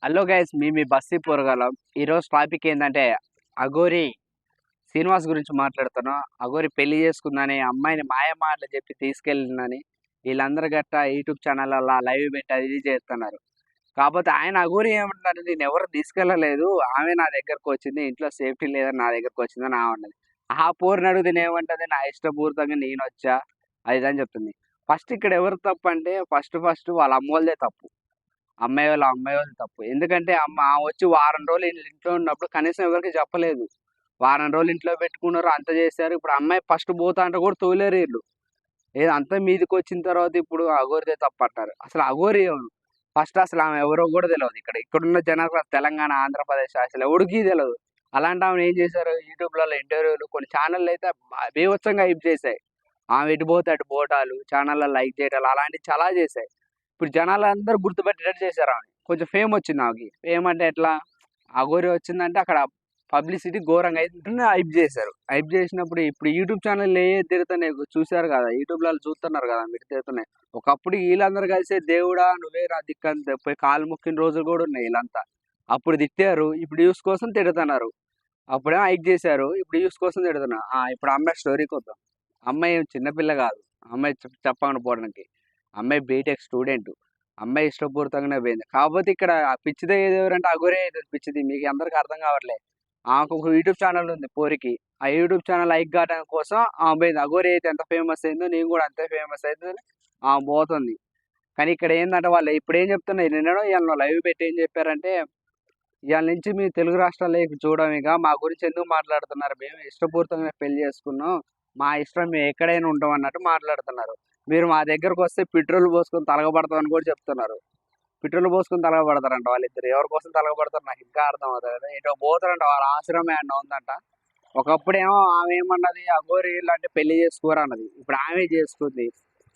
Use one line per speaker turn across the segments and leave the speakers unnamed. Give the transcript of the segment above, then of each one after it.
Hello guys, మీ బస్సీ పోరగాలం. ఈరోజు topic ఏంటంటే అఘోరి శ్రీనివాస్ గురించి మాట్లాడుతున్నాం. అఘోరి పెళ్లి చేసుకుందని అమ్మాయిని మాయ మాటలు చెప్పి తీసుకెళ్ళిందని వీళ్ళందరూ గట్ట యూట్యూబ్ ఛానళ్ళ లైవ్ పెట్టి అది ఇది చేస్తున్నారు. కాకపోతే ఆయన అఘోరి ఏమంటున్నారు, నేను ఎవరు తీసుకెళ్ళలేదు, ఆమె నా దగ్గరకు వచ్చింది, ఇంట్లో సేఫ్టీ లేదని నా దగ్గరకు వచ్చిందని ఆమె అన్నది. ఆ పోరుని అడిగితే ఏమంటది, నా ఇష్టపూర్తంగా నేను వచ్చా అది ఇది అని చెప్తుంది. ఫస్ట్ ఇక్కడ ఎవరు తప్పు అంటే ఫస్ట్ వాళ్ళ అమ్మోళ్ళదే తప్పు. అమ్మాయి వాళ్ళ తప్పు. ఎందుకంటే వచ్చి వారం రోజులు ఇంట్లో ఉన్నప్పుడు కనీసం ఎవరికి చెప్పలేదు. వారం రోజులు ఇంట్లో పెట్టుకున్నారు, అంత చేశారు. ఇప్పుడు అమ్మాయి ఫస్ట్ పోతా అంటే కూడా తోలేరు వీళ్ళు. ఏదో అంతా మీదకి వచ్చిన తర్వాత ఇప్పుడు అఘోరిదే తప్పు అంటారు. అసలు అఘోరి ఎవరు? ఫస్ట్ అసలు ఆమె ఎవరో కూడా తెలియదు. ఇక్కడున్న జనాలకు తెలంగాణ, ఆంధ్రప్రదేశ్ అసలు ఎవరికి తెలియదు. అలాంటి ఆమె ఏం చేశారు, యూట్యూబ్లలో ఇంటర్వ్యూలు కొన్ని ఛానళ్ళు అయితే బీభత్సంగా హైప్ చేశాయి. ఆమె ఎటు పోతే అటు పోవటాలు, ఛానళ్ళలో లైక్ చేయటాలు అలాంటివి చాలా చేశాయి. ఇప్పుడు జనాలు అందరూ గుర్తుపెట్టేటట్టు చేశారు ఆమె. కొంచెం ఫేమ్ వచ్చింది ఆమెకి. ఫేమ్ అంటే ఎట్లా, అఘోరి వచ్చిందంటే అక్కడ పబ్లిసిటీ ఘోరంగా అయితే హైప్ చేశారు. హైప్ చేసినప్పుడు ఇప్పుడు యూట్యూబ్ ఛానల్ ఏ తిరుగుతున్నాయి చూశారు కదా, యూట్యూబ్లో చూస్తున్నారు కదా మీరు తిరుగుతున్నాయి. ఒకప్పుడు వీళ్ళందరూ కలిసి దేవుడా నువ్వే నా దిక్కంత పోయి కాలు మొక్కిన రోజులు కూడా ఉన్నాయి వీళ్ళంతా. అప్పుడు తిట్టారు, ఇప్పుడు వ్యూస్ కోసం తిడుతున్నారు. అప్పుడేమో హైక్ చేశారు, ఇప్పుడు వ్యూస్ కోసం తిడుతున్నారు. ఇప్పుడు అమ్మాయి స్టోరీకి వద్దాం. అమ్మాయి ఏం చిన్నపిల్ల కాదు. అమ్మాయి చెప్పకుండా పోవడానికి. అమ్మాయి బీటెక్ స్టూడెంట్. అమ్మాయి ఇష్టపూర్వకంగానే పోయింది. కాకపోతే ఇక్కడ పిచ్చిదే ఏది ఎవరంటే అఘోరే అవుతుంది పిచ్చిది. మీకు అందరికి అర్థం కావట్లే. ఆమెకు ఒక యూట్యూబ్ ఛానల్ ఉంది పోరికి. ఆ యూట్యూబ్ ఛానల్ హైక్ కావడం కోసం ఆమె పోయింది. అఘోరి అయితే ఎంత ఫేమస్ అయిందో నేను కూడా అంతే ఫేమస్ అవుతుందని ఆమె పోతుంది. కానీ ఇక్కడ ఏంటంటే వాళ్ళు ఇప్పుడు ఏం చెప్తున్నారు, నిన్ననో ఇవాళ లైవ్ పెట్టి ఏం చెప్పారంటే, ఇవాళ నుంచి మీ తెలుగు రాష్ట్రాల్లో చూడడం ఇక మా గురించి ఎందుకు మాట్లాడుతున్నారు, మేము ఇష్టపూర్వకంగా పెళ్లి చేసుకున్నాం, మా ఇష్టం మేము ఎక్కడైనా ఉంటాం అన్నట్టు మాట్లాడుతున్నారు. మీరు మా దగ్గరకు వస్తే పెట్రోల్ పోసుకొని తలగబడతామని కూడా చెప్తున్నారు. పెట్రోల్ పోసుకొని తలగబడతారంట వాళ్ళిద్దరు. ఎవరి కోసం తలగబడతారు నాకు ఇంకా అర్థం అవుతుంది. ఇటో పోతారంట, వాళ్ళ ఆశ్రమం ఏమన్నా ఉందంట. ఒకప్పుడేమో ఆమె ఏమన్నది, అఘోరి అంటే పెళ్లి చేసుకోరు అన్నది. ఇప్పుడు ఆమె చేసుకుంది.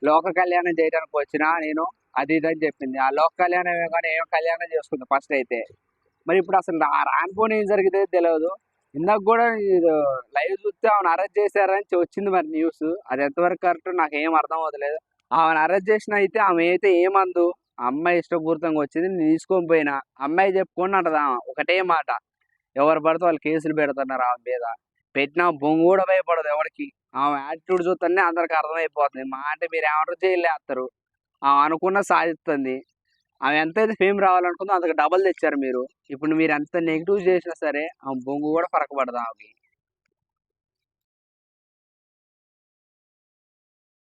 లోక కళ్యాణం చేయడానికి వచ్చినా నేను అది ఇది అని చెప్పింది. ఆ లోక కళ్యాణమే కానీ ఏమో కళ్యాణం చేసుకుంది ఫస్ట్ అయితే. మరి ఇప్పుడు అసలు రానిపోని ఏం జరిగితే తెలియదు. ఇందాక కూడా లైవ్ చూస్తే ఆమెను అరెస్ట్ చేశారని వచ్చింది మరి న్యూస్. అది ఎంతవరకు కరెక్ట్ నాకు ఏం అర్థం అవ్వట్లేదు. ఆమెను అరెస్ట్ చేసిన అయితే ఆమె అయితే ఏమందు, అమ్మాయి ఇష్టపూర్తంగా వచ్చింది నేను తీసుకొని పోయినా, అమ్మాయి చెప్పుకొని అంటది ఆమె ఒకటే మాట. ఎవరు పడితే వాళ్ళు కేసులు పెడుతున్నారు ఆమె మీద. పెట్టినా బొంగు కూడా భయపడదు ఎవరికి. ఆమె యాటిట్యూడ్ చూస్తేనే అందరికి అర్థమైపోతుంది. మా అంటే మీరు ఏమంటారు, జైలు వేస్తారు. ఆమె అనుకున్న సాధిస్తుంది. ఆమె ఎంతైతే ఫేమ్ రావాలనుకుందో అంతకు డబల్ తెచ్చారు మీరు. ఇప్పుడు మీరు ఎంత నెగిటివ్ చేసినా సరే ఆమె బొంగు కూడా ఫరకపడదు ఆమెకి.